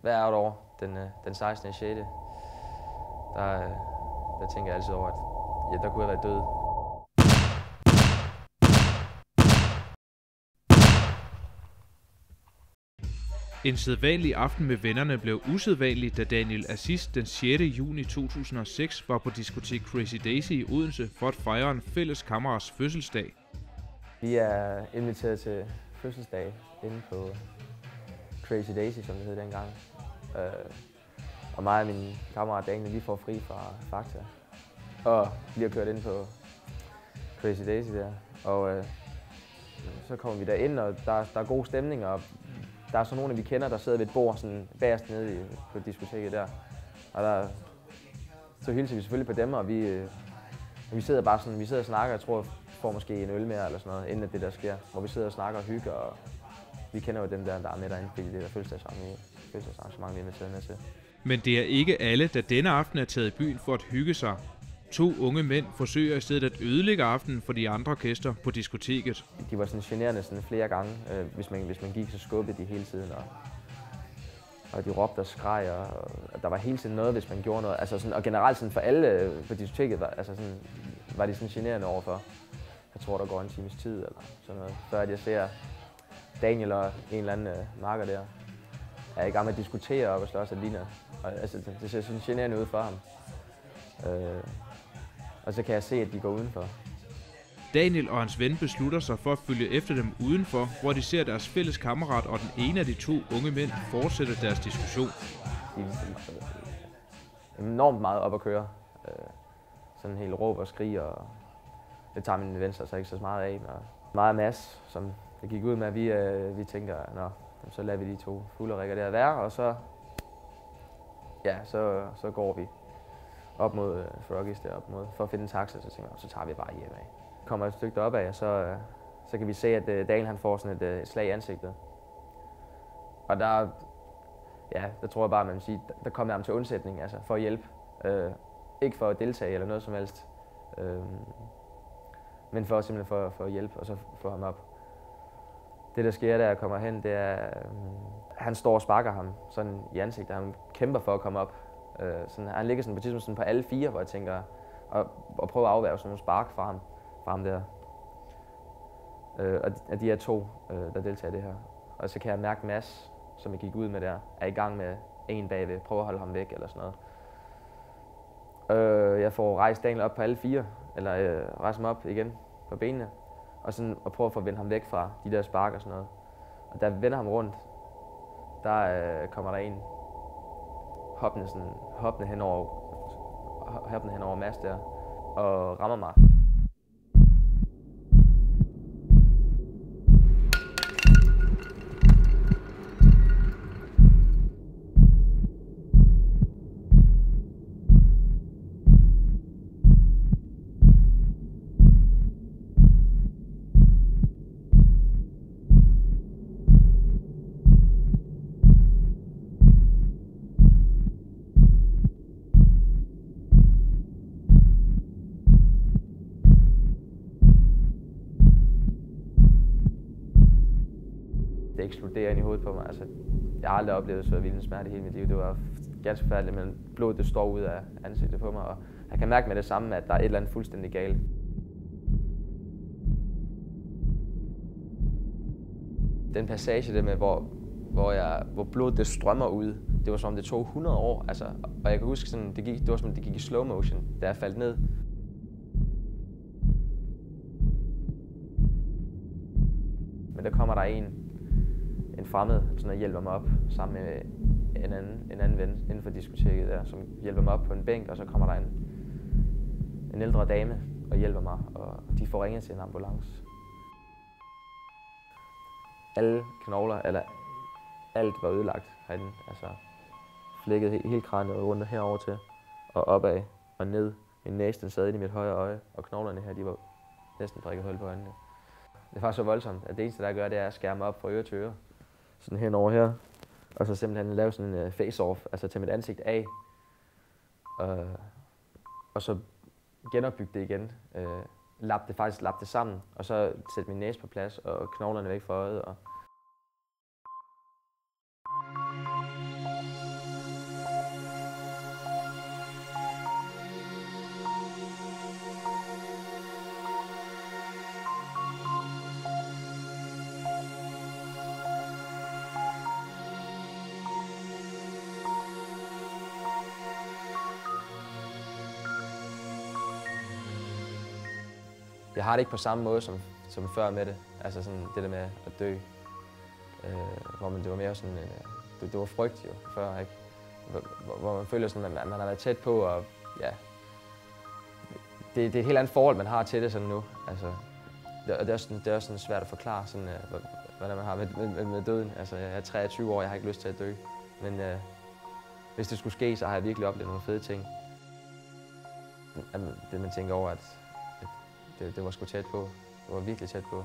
hvert år, den 16. 6. Der tænker jeg altid over, at ja, der kunne jeg være død. En sædvanlig aften med vennerne blev usædvanlig, da Daniel Aziz den 6. juni 2006 var på diskotek Crazy Daisy i Odense for at fejre en fælles kammerats fødselsdag. Vi er inviteret til fødselsdag inde på Crazy Daisy, som det hed dengang. Og mig og min kammerat Daniel, vi får fri fra Fakta. Og bliver kørt ind på Crazy Daisy der. Og så kommer vi derind, og der er god stemning, og der er så nogle, vi kender, der sidder ved et bord sådan bagerst nede på diskoteket der. Og så hilser vi selvfølgelig på dem, og vi sidder bare sådan, vi sidder og snakker. Jeg tror, jeg får måske en øl mere eller sådan noget, inden det der sker. Hvor vi sidder og snakker og hygger, og vi kender jo dem der er med derinde, fordi det der fødselsdagsarrangement, vi er inviteret med til. Men det er ikke alle, der denne aften er taget i byen for at hygge sig. 2 unge mænd forsøger i stedet at ødelægge aftenen for de andre gæster på diskoteket. De var sådan generende sådan flere gange. Hvis man gik, så skubbede de hele tiden. Og de råbte og skreg, og der var hele tiden noget, hvis man gjorde noget. Altså sådan, og generelt sådan for alle på diskoteket var de sådan generende overfor. Jeg tror, der går en times tid eller sådan noget, før jeg ser Daniel og en eller anden marker der er i gang med at diskutere op og slås og ligner. Og altså, det ser sådan generende ud for ham. Og så kan jeg se, at de går udenfor. Daniel og hans ven beslutter sig for at følge efter dem udenfor, hvor de ser deres fælles kammerat og den ene af de 2 unge mænd fortsætte deres diskussion. De er enormt meget op at køre. Sådan helt råb og skrig, og det tager min ven så ikke så meget af. Og meget Mads, som det gik ud med, at vi tænker, nå, så lader vi de 2 fulderikker der være, og så, ja, så går vi op mod Froggies deroppe for at finde en taxa, så tænker jeg, så tager vi bare hjem af. Kommer et stykke deropad, og så kan vi se, at Daniel han får sådan et slag i ansigtet. Og der tror jeg bare, man vil sige, der kom jeg ham til undsætning, altså for at hjælpe. Ikke for at deltage eller noget som helst, men simpelthen for at hjælpe og så få ham op. Det der sker, da jeg kommer hen, det er, han står og sparker ham sådan i ansigtet, han kæmper for at komme op. Han ligger sådan på tidspunkt sådan på alle 4, hvor jeg tænker, og prøver at afværge sådan nogle spark fra ham der. Og de er 2, der deltager i det her. Og så kan jeg mærke Mads, som jeg gik ud med der, er i gang med en bagved, prøver at holde ham væk eller sådan noget. Jeg får rejst Daniel op på alle 4, eller rejse ham op igen på benene, og prøver at få vendt ham væk fra de der spark og sådan noget. Og da jeg vender ham rundt, der kommer der en hoppende hen over Mads der, og rammer mig. Det eksploderer ind i hovedet på mig. Altså, jeg har aldrig oplevet så vild en smerte i hele mit liv. Det var ganske forfærdeligt, men blodet det står ud af ansigtet på mig, og jeg kan mærke med det samme, at der er et eller andet fuldstændig galt. Den passage der med, hvor blodet det strømmer ud, det var som om det tog 100 år. Altså, og jeg kan huske, sådan, det var som om det gik i slow motion, da jeg faldt ned. Men der kommer der en fremmed, sådan hjælper mig op sammen med en anden ven inden for diskoteket der, som hjælper mig op på en bænk, og så kommer der en ældre dame og hjælper mig, og de får ringet til en ambulance. Alle knogler, eller alt var ødelagt herinde, altså flækket hele kraniet rundt herover til, og opad og ned. Min næse sad inde i mit højre øje, og knoglerne her, de var næsten prikket hul på øjnene. Det var så voldsomt, at det eneste, der gør, det er at skære mig op fra øre til øre. Sådan henover her. Og så simpelthen lave sådan en face-off, altså tage mit ansigt af. Og så genopbygge det igen. Lappe det sammen, og så sætte min næse på plads, og knoglerne væk fra øjet. jeg har det ikke på samme måde som før med det. Altså sådan det der med at dø. Hvor det var mere sådan, det var frygt jo før, ikke? Hvor man føler sådan, at man har været tæt på, og ja, det er et helt andet forhold, man har til det sådan nu. Altså, det er også sådan svært at forklare, sådan, hvordan man har med døden. Altså, jeg er 23 år, jeg har ikke lyst til at dø, men hvis det skulle ske, så har jeg virkelig oplevet nogle fede ting. Det man tænker over, at det var sgu tæt på. Det var virkelig tæt på.